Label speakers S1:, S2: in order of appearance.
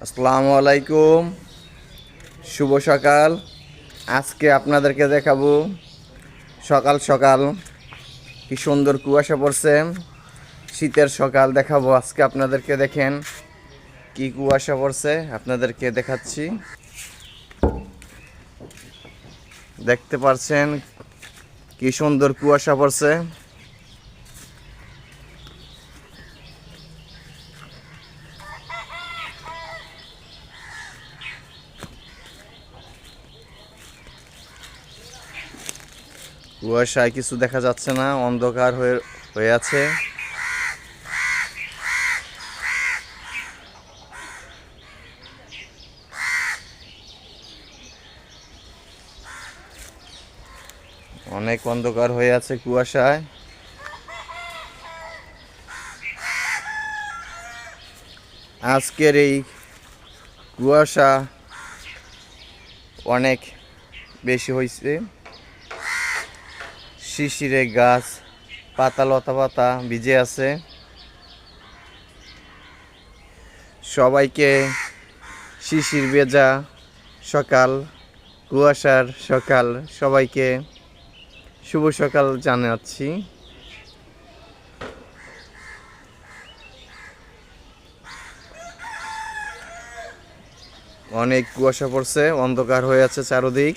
S1: আসসালামু আলাইকুম, শুভ সকাল। আজকে আপনাদেরকে দেখাবো সকাল সকাল কি সুন্দর কুয়াশা পড়ছে। শীতের সকাল দেখাবো আজকে আপনাদেরকে। দেখেন কি কুয়াশা পড়ছে, আপনাদেরকে দেখাচ্ছি। দেখতে পাচ্ছেন কি সুন্দর কুয়াশা পড়ছে। কুয়াশায় কিছু দেখা যাচ্ছে না, অন্ধকার হয়ে হয়ে আছে। অনেক অন্ধকার হয়ে আছে কুয়াশায়। আজকের এই কুয়াশা অনেক বেশি হয়েছে। শিশিরে গাছ পাতা লতা পাতা ভিজে আছে। সবাইকে শিশির ভেজা সকাল, কুয়াশার সকাল, সবাইকে শুভ সকাল জানাচ্ছি। অনেক কুয়াশা পড়ছে, অন্ধকার হয়ে আছে চারদিক।